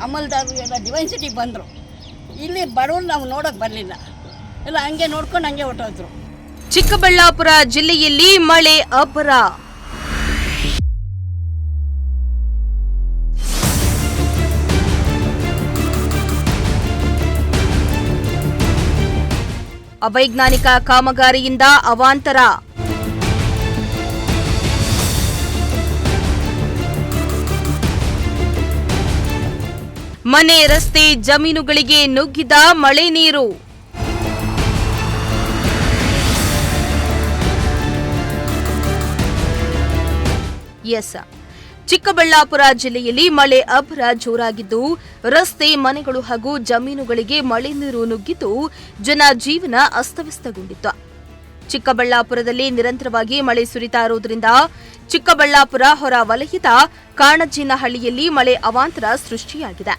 ಅಮಲ್ದಾರರು ಎಲ್ಲ ಡಿವೈನ್ ಸಿಟಿಗೆ ಬಂದರು. ಇಲ್ಲಿ ಬಡವರು ನಾವು ನೋಡೋಕೆ ಬರಲಿಲ್ಲ, ಎಲ್ಲ ಹಂಗೆ ನೋಡ್ಕೊಂಡು ಹಂಗೆ ಹೊರಟೋದ್ರು. ಚಿಕ್ಕಬಳ್ಳಾಪುರ ಜಿಲ್ಲೆಯಲ್ಲಿ ಮಳೆ ಅಬ್ಬರ. ಅವೈಜ್ಞಾನಿಕ ಕಾಮಗಾರಿಯಿಂದ ಅವಾಂತರ. ಮನೆ, ರಸ್ತೆ, ಜಮೀನುಗಳಿಗೆ ನುಗ್ಗಿದ ಮಳೆ ನೀರು. ಚಿಕ್ಕಬಳ್ಳಾಪುರ ಜಿಲ್ಲೆಯಲ್ಲಿ ಮಳೆ ಅಬ್ಬರ ಜೋರಾಗಿದ್ದು, ರಸ್ತೆ, ಮನೆಗಳು ಹಾಗೂ ಜಮೀನುಗಳಿಗೆ ಮಳೆ ನೀರು ನುಗ್ಗಿದ್ದು ಜನ ಜೀವನ ಅಸ್ತವ್ಯಸ್ತಗೊಂಡಿತ್ತು. ಚಿಕ್ಕಬಳ್ಳಾಪುರದಲ್ಲಿ ನಿರಂತರವಾಗಿ ಮಳೆ ಸುರಿತಾ ಇರುವುದರಿಂದ ಚಿಕ್ಕಬಳ್ಳಾಪುರ ಹೊರ ವಲಯದ ಕಾಣಜಿನಹಳ್ಳಿಯಲ್ಲಿ ಮಳೆ ಅವಾಂತರ ಸೃಷ್ಟಿಯಾಗಿದೆ.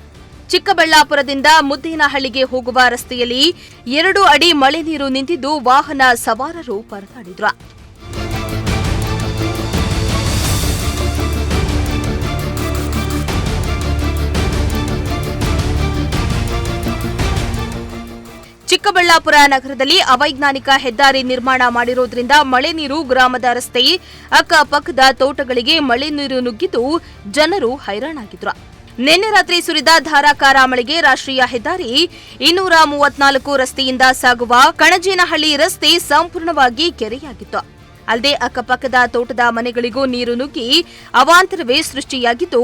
ಚಿಕ್ಕಬಳ್ಳಾಪುರದಿಂದ ಮುದ್ದೇನಹಳ್ಳಿಗೆ ಹೋಗುವ ರಸ್ತೆಯಲ್ಲಿ 2 ಅಡಿ ಮಳೆ ನೀರು ನಿಂತಿದ್ದು ವಾಹನ ಸವಾರರು ಪರದಾಡಿದ್ರು. ಚಿಕ್ಕಬಳ್ಳಾಪುರ ನಗರದಲ್ಲಿ ಅವೈಜ್ಞಾನಿಕ ಹೆದ್ದಾರಿ ನಿರ್ಮಾಣ ಮಾಡಿರುವುದರಿಂದ ಮಳೆ ನೀರು ಗ್ರಾಮದ ರಸ್ತೆ, ಅಕ್ಕಪಕ್ಕದ ತೋಟಗಳಿಗೆ ಮಳೆ ನೀರು ನುಗ್ಗಿದ್ದು ಜನರು ಹೈರಾಣಾಗಿದ್ರು. ನಿನ್ನೆ ರಾತ್ರಿ ಸುರಿದ ಧಾರಾಕಾರ ಮಳೆಗೆ ರಾಷ್ಟ್ರೀಯ ಹೆದ್ದಾರಿ 234 ರಸ್ತೆಯಿಂದ ಸಾಗುವ ಕಣಜೇನಹಳ್ಳಿ ರಸ್ತೆ ಸಂಪೂರ್ಣವಾಗಿ ಕೆರೆಯಾಗಿತ್ತು. ಅಲ್ಲದೆ ಅಕ್ಕಪಕ್ಕದ ತೋಟದ ಮನೆಗಳಿಗೂ ನೀರು ನುಗ್ಗಿ ಅವಾಂತರವೇ ಸೃಷ್ಟಿಯಾಗಿದ್ದು,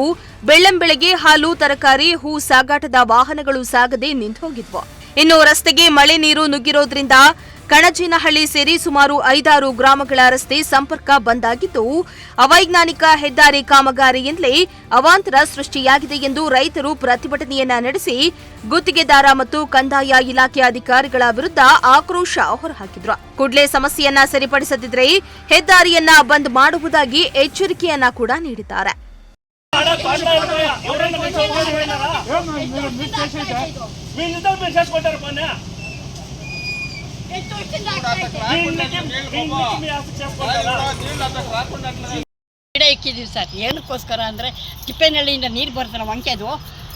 ಬೆಳ್ಳಂಬೆಳಗ್ಗೆ ಹಾಲು, ತರಕಾರಿ, ಹೂ ಸಾಗಾಟದ ವಾಹನಗಳು ಸಾಗದೆ ನಿಂತುಹೋಗಿದ್ವು. ಇನ್ನು ರಸ್ತೆಗೆ ಮಳೆ ನೀರು ನುಗ್ಗಿರೋದ್ರಿಂದ ಕಣಜೇನಹಳ್ಳಿ ಸೇರಿ ಸುಮಾರು 5-6 ಗ್ರಾಮಗಳ ರಸ್ತೆ ಸಂಪರ್ಕ ಬಂದ್ ಆಗಿದ್ದು, ಅವೈಜ್ಞಾನಿಕ ಹೆದ್ದಾರಿ ಕಾಮಗಾರಿಯಿಂದಲೇ ಅವಾಂತರ ಸೃಷ್ಟಿಯಾಗಿದೆ ಎಂದು ರೈತರು ಪ್ರತಿಭಟನೆಯನ್ನ ನಡೆಸಿ ಗುತ್ತಿಗೆದಾರ ಮತ್ತು ಕಂದಾಯ ಇಲಾಖೆ ಅಧಿಕಾರಿಗಳ ವಿರುದ್ಧ ಆಕ್ರೋಶ ಹೊರಹಾಕಿದ್ರು. ಕೂಡಲೇ ಸಮಸ್ಯೆಯನ್ನ ಸರಿಪಡಿಸದಿದ್ದರೆ ಹೆದ್ದಾರಿಯನ್ನ ಬಂದ್ ಮಾಡುವುದಾಗಿ ಎಚ್ಚರಿಕೆಯನ್ನ ಕೂಡ ನೀಡಿದ್ದಾರೆ. ಗಿಡ ಇಕ್ಕಿದ್ದೀವಿ ಸರ್. ಏನಕ್ಕೋಸ್ಕರ ಅಂದರೆ ತಿಪ್ಪೇನಹಳ್ಳಿಯಿಂದ ನೀರು ಬರ್ತಲ್ಲ ವಂಕೆದು,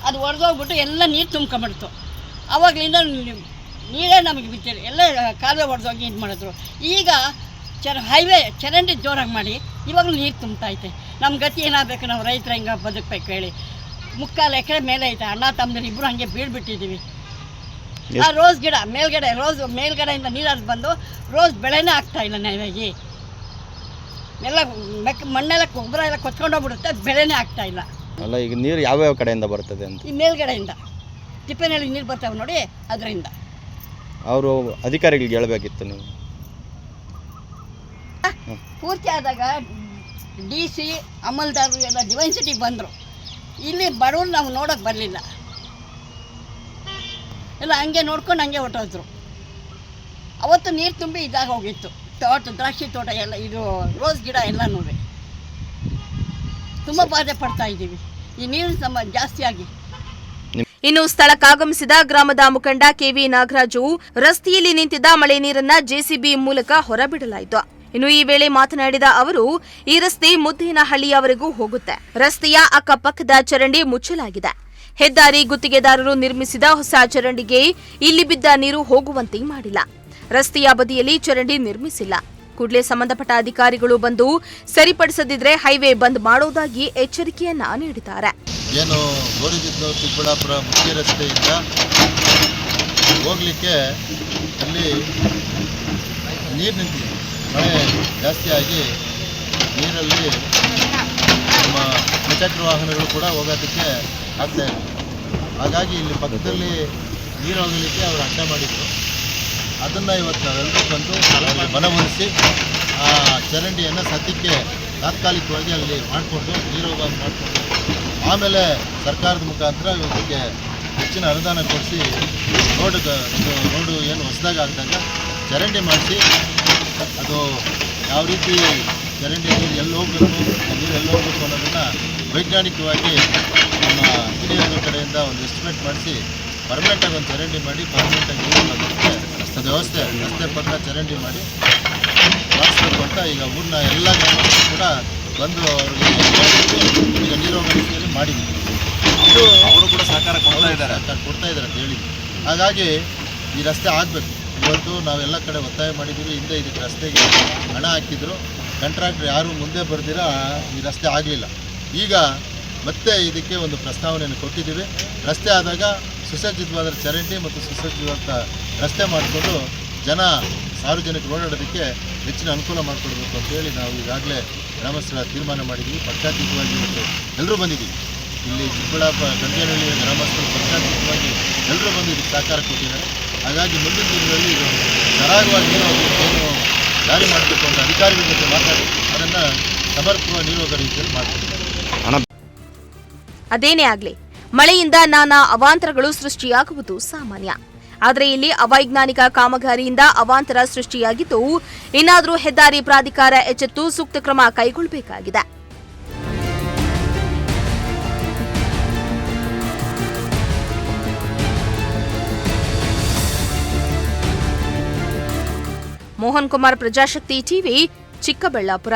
ಅದು ಒಡೆದೋಗ್ಬಿಟ್ಟು ಎಲ್ಲ ನೀರು ತುಂಬ್ಕೊಂಬಿಡ್ತು. ಆವಾಗಲಿಂದ ನೀರೇ ನಮಗೆ ಬಿತ್ತಿಲ್ಲ, ಎಲ್ಲ ಕಾಲುವೆ ಒಡೆದೋಗಿ ಇದು ಮಾಡಿದ್ರು. ಈಗ ಹೈವೇ ಚರಂಡಿ ಜೋರಾಗಿ ಮಾಡಿ ಇವಾಗಲೂ ನೀರು ತುಂಬ್ತೈತೆ. ನಮ್ಮ ಗತಿ ಏನಾಗಬೇಕು? ನಾವು ರೈತರು ಹೆಂಗೆ ಬದುಕಬೇಕು ಹೇಳಿ? 3/4 ಎಕರೆ ಮೇಲೆ ಐತೆ. ಅಣ್ಣ ತಮ್ಮದಿರು ಇಬ್ಬರು ಹಂಗೆ ಬೀಳ್ಬಿಟ್ಟಿದ್ದೀವಿ. ಆ ರೋಸ್ ಗಿಡ ಮೇಲ್ಗಡೆಯಿಂದ ನೀರು ಬಂದು ರೋಸ್ ಬೆಳೆನೇ ಆಗ್ತಾ ಇಲ್ಲ. ನೈವಾಗಿ ಎಲ್ಲ ಮಣ್ಣೆಲ್ಲ ಗೊಬ್ಬರ ಎಲ್ಲ ಕೊಚ್ಕೊಂಡೋಗ್ಬಿಡುತ್ತೆ, ಬೆಳೆನೇ ಆಗ್ತಾ ಇಲ್ಲ. ಅಲ್ಲ, ಈಗ ನೀರು ಯಾವ್ಯಾವ ಕಡೆಯಿಂದ ಬರ್ತದೆ ಅಂತ? ಈ ಮೇಲ್ಗಡೆಯಿಂದ ತಿಪ್ಪೇನಹಳ್ಳಿ ನೀರು ಬರ್ತಾವೆ ನೋಡಿ, ಅದರಿಂದ. ಅವರು ಅಧಿಕಾರಿಗಳಿಗೆ ಹೇಳಬೇಕಿತ್ತು ನೀವು. ಪೂರ್ತಿ ಆದಾಗ DC ಅಮಲ್ದಾರರು ಎಲ್ಲ ಡಿವೈನ್ ಸಿಟಿಗೆ ಬಂದರು. ಇಲ್ಲಿ ಬಡವರು ನಾವು ನೋಡೋಕೆ ಬರಲಿಲ್ಲ, ಎಲ್ಲ ಹಂಗೆ ನೋಡ್ಕೊಂಡು ಹಂಗೆ ಹೊರಟೋದ್ರು. ಅವತ್ತು ನೀರು ತುಂಬಿ ಇದಾಗ ಹೋಗಿತ್ತು. ತೋಟ, ದ್ರಾಕ್ಷಿ ತೋಟ ಎಲ್ಲ, ಇದು ರೋಸ್ ಗಿಡ ಎಲ್ಲನೂ ತುಂಬ ಬಾಧೆ ಪಡ್ತಾ ಇದ್ದೀವಿ ಈ ನೀರು ಜಾಸ್ತಿ ಆಗಿ. ಇನ್ನು ಸ್ಥಳಕ್ಕಾಗಮಿಸಿದ ಗ್ರಾಮದ ಮುಖಂಡ KV ನಾಗರಾಜು ರಸ್ತೆಯಲ್ಲಿ ನಿಂತಿದ್ದ ಮಳೆ ನೀರನ್ನ JCB ಮೂಲಕ ಹೊರಬಿಡಲಾಯಿತು. ಇನ್ನು ಈ ವೇಳೆ ಮಾತನಾಡಿದ ಅವರು, ಈ ರಸ್ತೆ ಮುದ್ದೇನಹಳ್ಳಿಯವರೆಗೂ ಹೋಗುತ್ತೆ. ರಸ್ತೆಯ ಅಕ್ಕಪಕ್ಕದ ಚರಂಡಿ ಮುಚ್ಚಲಾಗಿದೆ. ಹೆದ್ದಾರಿ ಗುತ್ತಿಗೆದಾರರು ನಿರ್ಮಿಸಿದ ಹೊಸ ಚರಂಡಿಗೆ ಇಲ್ಲಿ ಬಿದ್ದ ನೀರು ಹೋಗುವಂತೆ ಮಾಡಿಲ್ಲ. ರಸ್ತೆಯ ಬದಿಯಲ್ಲಿ ಚರಂಡಿ ನಿರ್ಮಿಸಿಲ್ಲ. ಕೂಡಲೇ ಸಂಬಂಧಪಟ್ಟ ಅಧಿಕಾರಿಗಳು ಬಂದು ಸರಿಪಡಿಸದಿದ್ರೆ ಹೈವೇ ಬಂದ್ ಮಾಡೋದಾಗಿ ಎಚ್ಚರಿಕೆಯನ್ನ ನೀಡಿದ್ದಾರೆ. ಏನು ಗೋರಿಬಿದ್ನೂರು ಚಿಕ್ಕಬಳ್ಳಾಪುರ ಮುಖ್ಯ ರಸ್ತೆಯಿಂದ ಹೋಗ್ಲಿಕ್ಕೆ ಅಲ್ಲಿ ನೀರು ನಿಂತಿದೆ. ಮಳೆ ಜಾಸ್ತಿಯಾಗಿ ನೀರಲ್ಲಿ ನಮ್ಮ ದ್ವಿಚಕ್ರ ವಾಹನಗಳು ಕೂಡ ಹೋಗೋದಕ್ಕೆ ಆಗ್ತಾ ಇಲ್ಲ. ಹಾಗಾಗಿ ಇಲ್ಲಿ ಪಕ್ಕದಲ್ಲಿ ನೀರು ಹೋಗಲಿಕ್ಕೆ ಅವರು ಅಡ್ಡ ಮಾಡಿದರು. ಅದನ್ನು ಇವತ್ತು ನಾವೆಲ್ಲರೂ ಬಂದು ಮನವೊಲಿಸಿ ಆ ಚರಂಡಿಯನ್ನು ಸದ್ಯಕ್ಕೆ ತಾತ್ಕಾಲಿಕವಾಗಿ ಅಲ್ಲಿ ಮಾಡಿಕೊಂಡು ನೀರು ಹೋಗೋದು ಮಾಡಿಕೊಂಡು ಆಮೇಲೆ ಸರ್ಕಾರದ ಮುಖಾಂತರ ಇವತ್ತಿಗೆ ಹೆಚ್ಚಿನ ಅನುದಾನ ಕೊಡಿಸಿ ರೋಡು ಏನು ಹೊಸದಾಗಿ ಆಗಿದಾಗ ಚರಂಡಿ ಮಾಡಿಸಿ ಅದು ಯಾವ ರೀತಿ ಚರಂಡಿ ನೀರು ಎಲ್ಲಿ ಹೋಗಬೇಕು, ನೀರು ಎಲ್ಲಿ ಹೋಗಬೇಕು ಅನ್ನೋದನ್ನು ವೈಜ್ಞಾನಿಕವಾಗಿ ನಮ್ಮ ಇಂಜಿನಿಯರ್ಗಳ ಕಡೆಯಿಂದ ಒಂದು ಎಸ್ಟಿಮೇಟ್ ಮಾಡಿಸಿ ಪರ್ಮನೆಂಟಾಗಿ ಒಂದು ಚರಂಡಿ ಮಾಡಿ ಪರ್ಮನೆಂಟಾಗಿ ನೀರು ಬರೋದಕ್ಕೆ ವ್ಯವಸ್ಥೆ ರಸ್ತೆ ಪಕ್ಕ ಚರಂಡಿ ಮಾಡಿ ಮಾಡಿಸ್ಬೇಕು ಅಂತ ಈಗ ಊರಿನ ಎಲ್ಲ ಗ್ರಾಮಸ್ಥರು ಕೂಡ ಬಂದು ಅವ್ರಿಗೆ ಈಗ ನೀರು ಹೋಗೋ ರೀತಿಯಲ್ಲಿ ಮಾಡಿದ್ದೀವಿ. ಇದು ಅವರು ಕೂಡ ಸಹಕಾರ ಕೊಡ್ತಾ ಇದ್ದಾರೆ ಕೊಡ್ತಾ ಇದ್ದಾರೆ ಅಂತ ಹೇಳಿದ್ವಿ. ಹಾಗಾಗಿ ಈ ರಸ್ತೆ ಆಗಬೇಕು. ಇವತ್ತು ನಾವೆಲ್ಲ ಕಡೆ ಒತ್ತಾಯ ಮಾಡಿದ್ದೀವಿ. ಹಿಂದೆ ಇದಕ್ಕೆ ರಸ್ತೆಗೆ ಹಣ ಹಾಕಿದ್ರು, ಕಾಂಟ್ರಾಕ್ಟರ್ ಯಾರೂ ಮುಂದೆ ಬರ್ದಿರ ಈ ರಸ್ತೆ ಆಗಲಿಲ್ಲ. ಈಗ ಮತ್ತೆ ಇದಕ್ಕೆ ಒಂದು ಪ್ರಸ್ತಾವನೆಯನ್ನು ಕೊಟ್ಟಿದ್ದೀವಿ. ರಸ್ತೆ ಆದಾಗ ಸುಸಜ್ಜಿತವಾದ ಚರಂಡಿ ಮತ್ತು ಸುಸಜ್ಜಿತವಾದ ರಸ್ತೆ ಮಾಡಿಕೊಂಡು ಸಾರ್ವಜನಿಕರು ಓಡಾಡೋದಕ್ಕೆ ಹೆಚ್ಚಿನ ಅನುಕೂಲ ಮಾಡಿಕೊಡ್ಬೇಕು ಅಂತೇಳಿ ನಾವು ಈಗಾಗಲೇ ಗ್ರಾಮಸ್ಥರ ತೀರ್ಮಾನ ಮಾಡಿದ್ದೀವಿ. ಪಕ್ಷಾತೀತವಾಗಿ ಇವತ್ತು ಎಲ್ಲರೂ ಬಂದಿದ್ದೀವಿ. ಇಲ್ಲಿ ಚಿಕ್ಕಬಳ್ಳಾಪುರ ಗಂಜನಹಳ್ಳಿಯ ಗ್ರಾಮಸ್ಥರು ಪಕ್ಷಾತೀತವಾಗಿ ಎಲ್ಲರೂ ಬಂದು ಇದಕ್ಕೆ ಸಹಕಾರ ಕೊಟ್ಟಿದ್ದಾರೆ. ಹಾಗಾಗಿ ಮುಂದಿನ ದಿನಗಳಲ್ಲಿ ಇದು ಸರಾಗವಾಗಿ ಏನು ಜಾರಿ ಮಾಡಬೇಕು ಅಂತ ಅಧಿಕಾರಿಗಳ ಜೊತೆ ಮಾತಾಡಿ ಅದನ್ನು ಸಮರ್ಪಕ ನೀಡುವ ರೀತಿಯಲ್ಲಿ ಮಾಡ್ತಿದ್ದಾರೆ. ಅದೇನೇ ಆಗಲಿ, ಮಳೆಯಿಂದ ನಾನಾ ಅವಾಂತರಗಳು ಸೃಷ್ಟಿಯಾಗುವುದು ಸಾಮಾನ್ಯ. ಆದರೆ ಇಲ್ಲಿ ಅವೈಜ್ಞಾನಿಕ ಕಾಮಗಾರಿಯಿಂದ ಅವಾಂತರ ಸೃಷ್ಟಿಯಾಗಿದ್ದು, ಇನ್ನಾದರೂ ಹೆದ್ದಾರಿ ಪ್ರಾಧಿಕಾರ ಎಚ್ಚೆತ್ತು ಸೂಕ್ತ ಕ್ರಮ ಕೈಗೊಳ್ಳಬೇಕಾಗಿದೆ. ಮೋಹನ್ ಕುಮಾರ್, ಪ್ರಜಾಶಕ್ತಿ ಟಿವಿ, ಚಿಕ್ಕಬಳ್ಳಾಪುರ.